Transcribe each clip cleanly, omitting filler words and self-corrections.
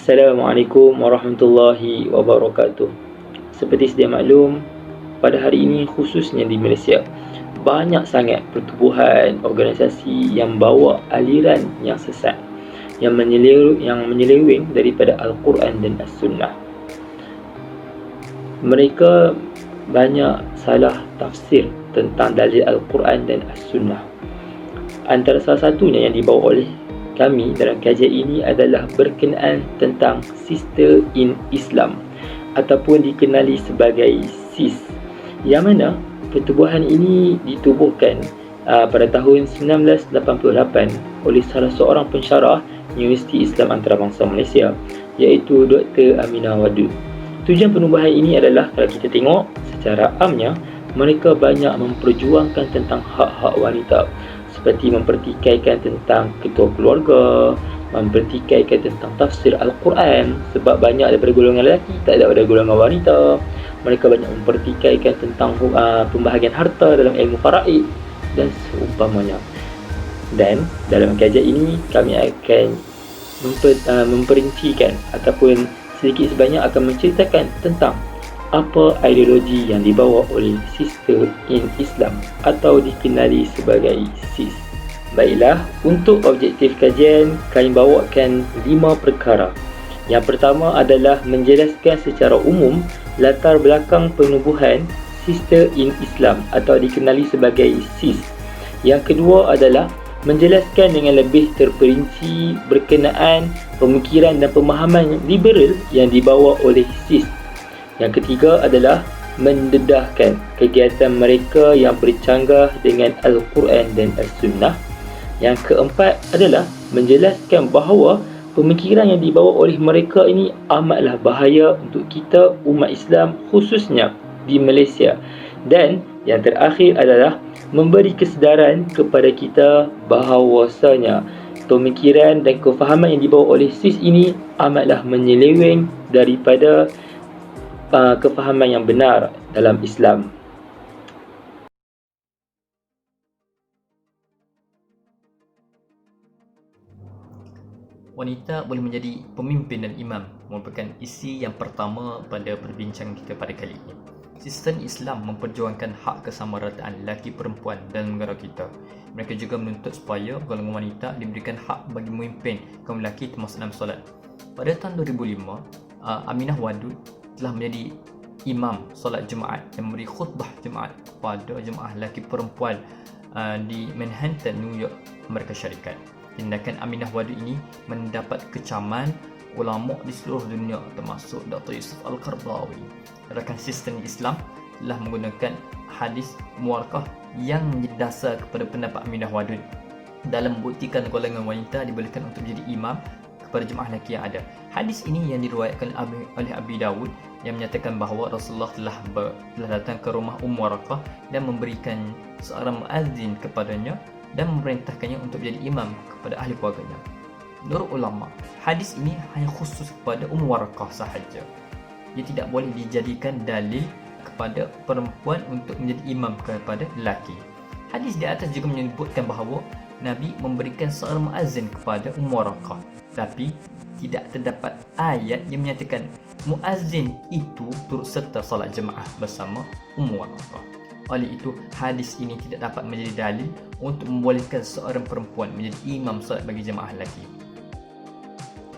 Assalamualaikum warahmatullahi wabarakatuh. Seperti sedia maklum, pada hari ini khususnya di Malaysia, banyak sangat pertubuhan, organisasi yang bawa aliran yang sesat, yang menyeleweng daripada Al-Quran dan As-Sunnah. Mereka banyak salah tafsir tentang dalil Al-Quran dan As-Sunnah. Antara salah satunya yang dibawa oleh kami dalam kajian ini adalah berkenaan tentang Sister in Islam ataupun dikenali sebagai SIS, yang mana pertubuhan ini ditubuhkan pada tahun 1988 oleh salah seorang pensyarah Universiti Islam Antarabangsa Malaysia, iaitu Dr. Aminah Wadud. Tujuan penubuhan ini adalah, kalau kita tengok secara amnya, mereka banyak memperjuangkan tentang hak-hak wanita, seperti mempertikaikan tentang ketua keluarga, mempertikaikan tentang tafsir Al-Quran, sebab banyak daripada golongan lelaki, tak ada daripada golongan wanita. Mereka banyak mempertikaikan tentang pembahagian harta dalam ilmu faraid dan seumpamanya. Dan dalam kajian ini kami akan memperincikan ataupun sedikit sebanyak akan menceritakan tentang apa ideologi yang dibawa oleh Sister in Islam atau dikenali sebagai SIS. Baiklah, untuk objektif kajian, kami bawakan 5 perkara. Yang pertama adalah menjelaskan secara umum latar belakang penubuhan Sister in Islam atau dikenali sebagai SIS. Yang kedua adalah menjelaskan dengan lebih terperinci berkenaan pemikiran dan pemahaman liberal yang dibawa oleh SIS. Yang ketiga adalah mendedahkan kegiatan mereka yang bercanggah dengan Al-Quran dan As-Sunnah. Yang keempat adalah menjelaskan bahawa pemikiran yang dibawa oleh mereka ini amatlah bahaya untuk kita umat Islam khususnya di Malaysia. Dan yang terakhir adalah memberi kesedaran kepada kita bahawasanya pemikiran dan kefahaman yang dibawa oleh SIS ini amatlah menyeleweng daripada kefahaman yang benar dalam Islam. Wanita boleh menjadi pemimpin dan imam merupakan isi yang pertama pada perbincangan kita pada kali ini. Sistem Islam memperjuangkan hak kesamarataan lelaki perempuan dalam negara kita. Mereka juga menuntut supaya golongan wanita diberikan hak bagi memimpin kaum lelaki termasuk dalam solat. Pada tahun 2005, Aminah Wadud telah menjadi imam solat Jumaat yang memberi khutbah Jumaat kepada jemaah lelaki perempuan di Manhattan, New York, Amerika Syarikat. Tindakan Aminah Wadud ini mendapat kecaman ulama di seluruh dunia termasuk Dr. Yusuf Al-Qaradawi. Rakan sistem Islam telah menggunakan hadis muwarakah yang menjadi dasar kepada pendapat Aminah Wadud dalam membuktikan golongan wanita dibolehkan untuk menjadi imam kepada jemaah lelaki yang ada. Hadis ini yang diriwayatkan oleh Abi Dawud yang menyatakan bahawa Rasulullah telah datang ke rumah Warakah dan memberikan seorang muazzin kepadanya dan memerintahkannya untuk menjadi imam kepada ahli keluarganya. Menurut ulama, hadis ini hanya khusus kepada Warakah sahaja. Ia tidak boleh dijadikan dalil kepada perempuan untuk menjadi imam kepada lelaki. Hadis di atas juga menyebutkan bahawa Nabi memberikan seorang muazzin kepada Warakah, tapi tidak terdapat ayat yang menyatakan muazzin itu turut serta solat jemaah bersama Warakah. Oleh itu, hadis ini tidak dapat menjadi dalil untuk membolehkan seorang perempuan menjadi imam solat bagi jemaah lelaki.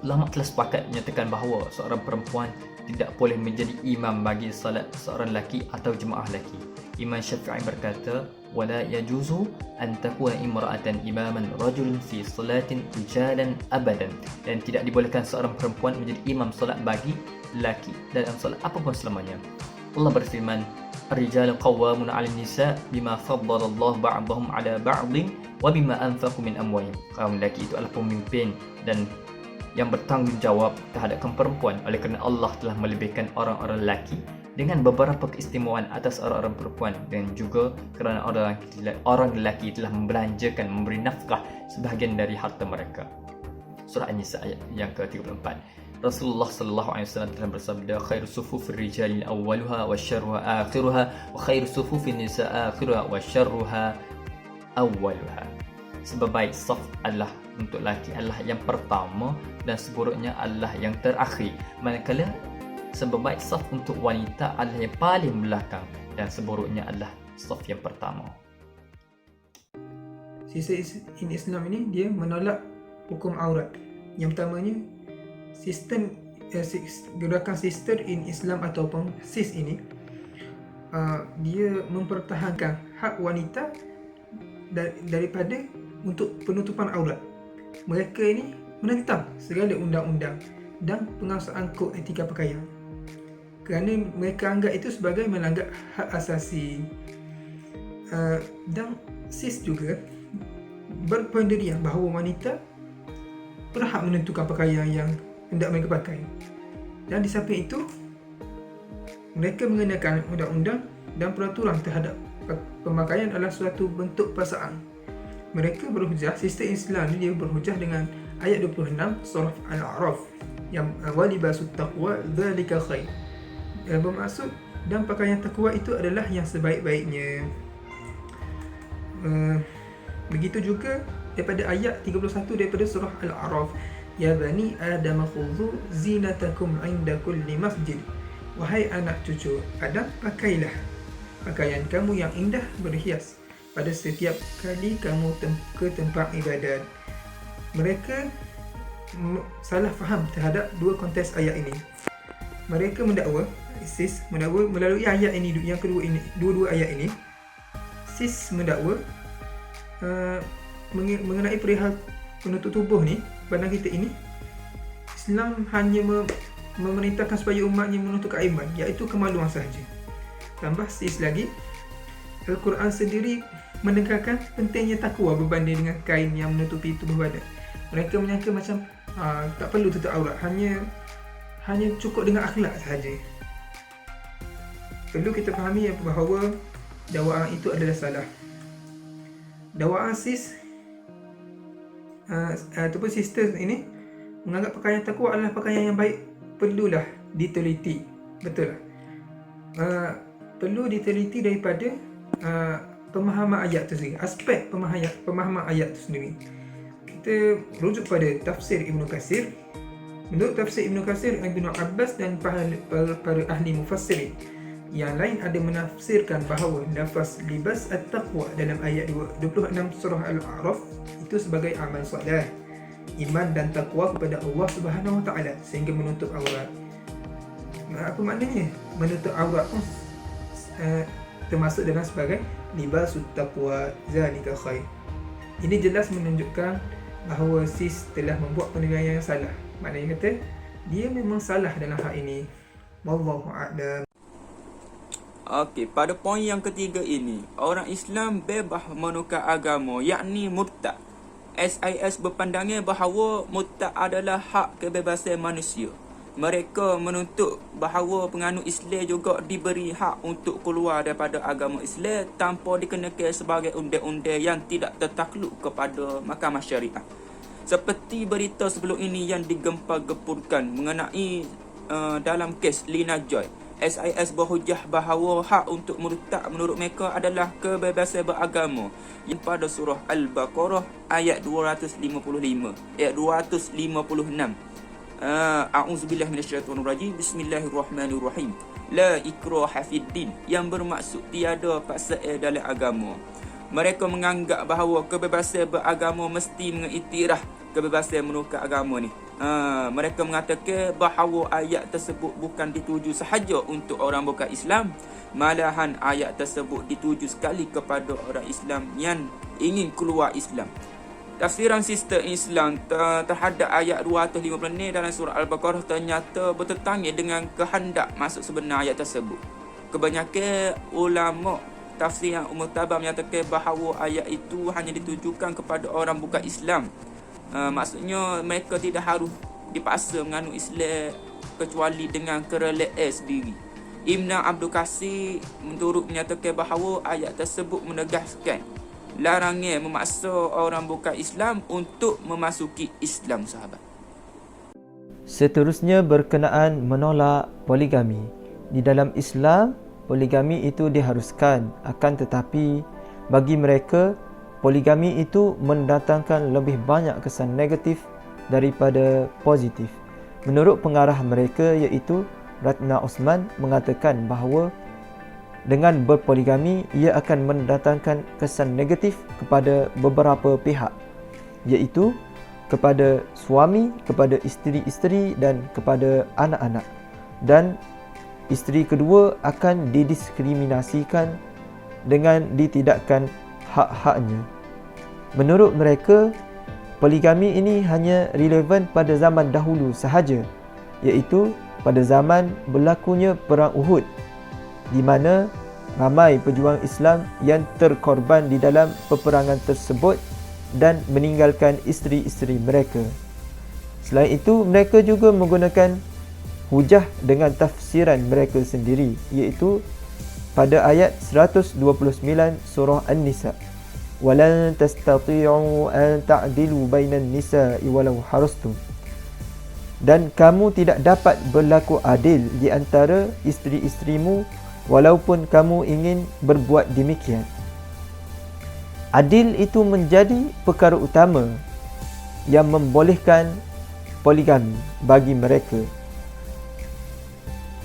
Ulama telah sepakat menyatakan bahawa seorang perempuan tidak boleh menjadi imam bagi solat seorang lelaki atau jemaah lelaki. Imam Syafi'i berkata, "Wala yajuzu an takuna imra'atan imaman rajulun fi salatin rijalan abadan." Dan tidak dibolehkan seorang perempuan menjadi imam solat bagi lelaki dalam solat apapun selamanya. Allah berfirman, "Ar-rijalu qawwamuna 'alan nisa bima faddala Allah ba'dahum 'ala ba'dhin wa bima anfaqu min amwalihim." Kaum lelaki itu adalah pemimpin dan yang bertanggungjawab terhadap kaum perempuan, oleh kerana Allah telah melebihkan orang-orang lelaki dengan beberapa keistimewaan atas orang-orang perempuan, dan juga kerana orang lelaki telah membelanjakan, memberi nafkah sebahagian dari harta mereka. Surah An-Nisa ayat yang ke-34. Rasulullah sallallahu alaihi wasallam telah bersabda, "Khairu sufufir rijali awwaluha wa syarruha akhiruha wa khairu sufufin nisa akhiruha wa syarruha awwaluha." sebaik saf adalah untuk lelaki adalah yang pertama dan seburuknya adalah yang terakhir. Manakala sebaik saf untuk wanita adalah yang paling belakang dan seburuknya adalah saf yang pertama. Sister in Islam ini dia menolak hukum aurat. Yang pertamanya, gerakan sister in Islam ataupun sis ini dia mempertahankan hak wanita daripada untuk penutupan aurat. Mereka ini menentang segala undang-undang dan penguasaan kod etika pakaian kerana mereka anggap itu sebagai melanggar hak asasi. Dan sis juga berpendirian bahawa wanita berhak menentukan pakaian yang hendak mereka pakai. Dan di samping itu, mereka mengenakan undang-undang dan peraturan terhadap pemakaian adalah suatu bentuk paksaan. Mereka berhujah, sistem Islam ni dia berhujah dengan ayat 26 surah Al-A'raf yang walibasut taqwa dzalika khair. Bermaksud dan pakaian takwa itu adalah yang sebaik-baiknya. Begitu juga daripada ayat 31 daripada surah Al-A'raf, ya bani adam khudhu zinatakum 'inda kulli masjid. Wahai anak cucu Adam, pakailah pakaian kamu yang indah berhias pada setiap kali kamu ke tempat ibadat. Mereka salah faham terhadap dua konteks ayat ini. Mereka mendakwa, ISIS mendakwa melalui ayat ini, yang kedua ini, dua-dua ayat ini, ISIS mendakwa mengenai perihal penutup tubuh ni, pandang kita ini, Islam hanya memerintahkan supaya umatnya menutup keaiban, iaitu kemaluan sahaja. Tambah sis lagi, Al-Quran sendiri menekankan pentingnya takwa berbanding dengan kain yang menutupi tubuh badan. Mereka menyangka macam tak perlu tutup aurat, hanya cukup dengan akhlak sahaja. Perlu kita fahami bahawa dakwaan itu adalah salah. Dakwaan sis ataupun sister ini menganggap pakaian takwa adalah pakaian yang baik, perlulah diteliti. Betul lah. Perlu diteliti daripada pemahaman ayat itu sendiri, aspek pemahaman ayat itu sendiri. Kita rujuk pada tafsir Ibn Katsir. Menurut tafsir Ibn Katsir, Ibn Abbas dan para ahli mufassirin yang lain ada menafsirkan bahawa lafaz libas at-taqwa dalam ayat 26 surah Al-A'raf itu sebagai amal soleh, iman dan takwa kepada Allah Subhanahu Wa Taala sehingga menutup aurat. Apa maknanya? Menutup aurat pun termasuk dalam sebagai libasut taqwa zalika khair. Ini jelas menunjukkan bahawa sis telah membuat penilaian yang salah. Maknanya kata dia memang salah dalam hal ini. Wallahu a'lam. Okey, pada poin yang ketiga ini, orang Islam bebas menukar agama, yakni murtad. SIS berpandangan bahawa murtad adalah hak kebebasan manusia. Mereka menuntut bahawa penganut Islam juga diberi hak untuk keluar daripada agama Islam tanpa dikenakan sebagai undang-undang yang tidak tertakluk kepada mahkamah syariah. Seperti berita sebelum ini yang digempar-gempurkan mengenai dalam kes Lina Joy, SIS berhujah bahawa hak untuk murtad menurut mereka adalah kebebasan beragama yang pada surah Al-Baqarah ayat 255, ayat 256. A'udzubillah minasyaitonirrajim. Bismillahirrahmanirrahim. La ikraha fiddin, yang bermaksud tiada paksaan dalam agama. Mereka menganggap bahawa kebebasan beragama mesti mengiktiraf kebebasan menukar agama ni. Mereka mengatakan bahawa ayat tersebut bukan dituju sahaja untuk orang bukan Islam, malahan ayat tersebut dituju sekali kepada orang Islam yang ingin keluar Islam. Tafsiran sistem Islam terhadap ayat 250 ni dalam surah Al-Baqarah ternyata bertentangan dengan kehendak maksud sebenar ayat tersebut. Kebanyakan ulama tafsir yang muktabar menyatakan bahawa ayat itu hanya ditujukan kepada orang bukan Islam. Maksudnya mereka tidak harus dipaksa menganut Islam kecuali dengan kerelaan sendiri. Ibn Abdul Qasir menurut menyatakan bahawa ayat tersebut menegaskan larangan memaksa orang bukan Islam untuk memasuki Islam, sahabat. Seterusnya berkenaan menolak poligami. Di dalam Islam, poligami itu diharuskan, akan tetapi bagi mereka poligami itu mendatangkan lebih banyak kesan negatif daripada positif. Menurut pengarah mereka iaitu Ratna Osman mengatakan bahawa dengan berpoligami ia akan mendatangkan kesan negatif kepada beberapa pihak, iaitu kepada suami, kepada isteri-isteri dan kepada anak-anak. Dan isteri kedua akan didiskriminasikan dengan ditidakkan hak-haknya. Menurut mereka, poligami ini hanya relevan pada zaman dahulu sahaja, iaitu pada zaman berlakunya Perang Uhud, di mana ramai pejuang Islam yang terkorban di dalam peperangan tersebut dan meninggalkan isteri-isteri mereka. Selain itu, mereka juga menggunakan hujah dengan tafsiran mereka sendiri, iaitu pada ayat 129 surah An-Nisa. وَلَن تَسْتَطِيعُوا أَن تَعْدِلُوا بَيْنَ النِّسَاءِ وَلَوْ حَرَصْتُمْ. Dan kamu tidak dapat berlaku adil di antara isteri-isterimu walaupun kamu ingin berbuat demikian. Adil itu menjadi perkara utama yang membolehkan poligami bagi mereka.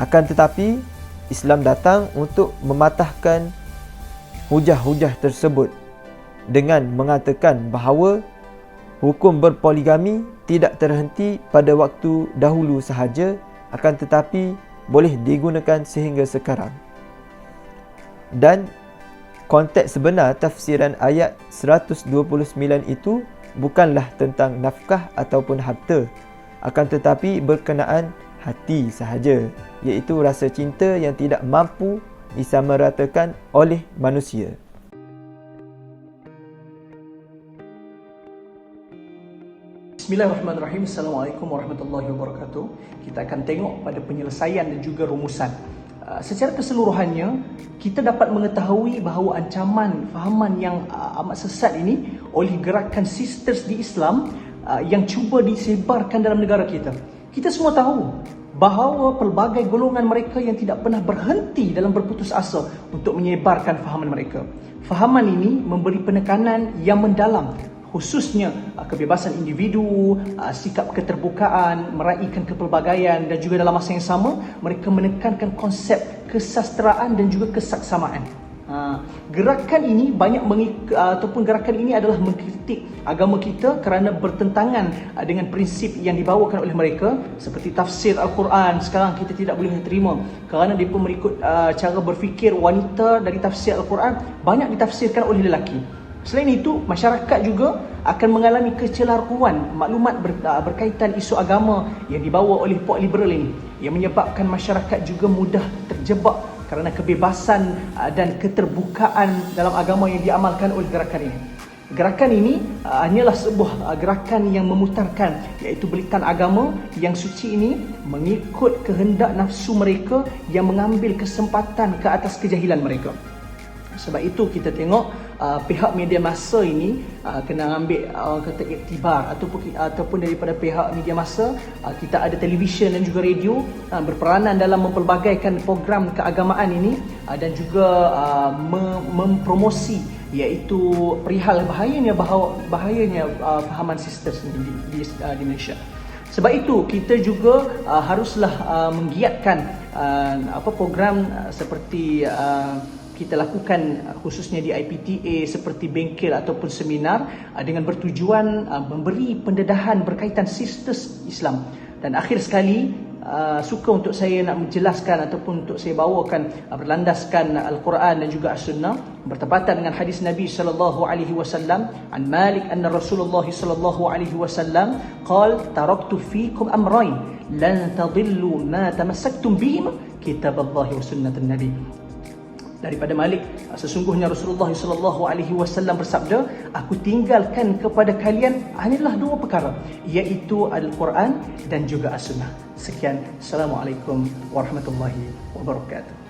Akan tetapi, Islam datang untuk mematahkan hujah-hujah tersebut dengan mengatakan bahawa hukum berpoligami tidak terhenti pada waktu dahulu sahaja, akan tetapi boleh digunakan sehingga sekarang. Dan konteks sebenar tafsiran ayat 129 itu bukanlah tentang nafkah ataupun harta, akan tetapi berkenaan hati sahaja, iaitu rasa cinta yang tidak mampu disamaratakan oleh manusia. Bismillahirrahmanirrahim. Assalamualaikum warahmatullahi wabarakatuh. Kita akan tengok pada penyelesaian dan juga rumusan. Secara keseluruhannya, kita dapat mengetahui bahawa ancaman fahaman yang amat sesat ini oleh gerakan sisters di Islam yang cuba disebarkan dalam negara kita. Kita semua tahu bahawa pelbagai golongan mereka yang tidak pernah berhenti dalam berputus asa untuk menyebarkan fahaman mereka. Fahaman ini memberi penekanan yang mendalam, khususnya kebebasan individu, sikap keterbukaan, meraihkan kepelbagaian, dan juga dalam masa yang sama mereka menekankan konsep kesasteraan dan juga kesaksamaan. Gerakan ini gerakan ini adalah mengkritik agama kita kerana bertentangan dengan prinsip yang dibawakan oleh mereka, seperti tafsir Al-Quran. Sekarang kita tidak boleh terima kerana mereka mengikut cara berfikir wanita dari tafsir Al-Quran banyak ditafsirkan oleh lelaki. Selain itu, masyarakat juga akan mengalami kecelaruan maklumat berkaitan isu agama yang dibawa oleh puak liberal ini, yang menyebabkan masyarakat juga mudah terjebak kerana kebebasan dan keterbukaan dalam agama yang diamalkan oleh gerakan ini. Gerakan ini hanyalah sebuah gerakan yang memutarkan, iaitu belitan agama yang suci ini mengikut kehendak nafsu mereka yang mengambil kesempatan ke atas kejahilan mereka. Sebab itu kita tengok pihak media massa ini kena ambil kata iktibar, ataupun daripada pihak media massa kita ada televisyen dan juga radio berperanan dalam mempelbagaikan program keagamaan ini dan juga mempromosi, iaitu perihal bahayanya fahaman sisters di Malaysia. Sebab itu kita juga haruslah menggiatkan program seperti kita lakukan khususnya di IPTA, seperti bengkel ataupun seminar dengan bertujuan memberi pendedahan berkaitan sisters Islam. Dan akhir sekali, suka untuk saya nak menjelaskan ataupun untuk saya bawakan berlandaskan Al-Quran dan juga As-Sunnah bertepatan dengan hadis Nabi sallallahu alaihi wasallam, an Malik anna Rasulullah sallallahu alaihi wasallam qala taraktu fiikum amrayn lan tadillu ma tamassaktum bihima kitaballahi wa sunnatan nabi. Daripada Malik, sesungguhnya Rasulullah SAW bersabda, aku tinggalkan kepada kalian hanyalah dua perkara, iaitu Al-Quran dan juga As-Sunnah. Sekian, Assalamualaikum warahmatullahi wabarakatuh.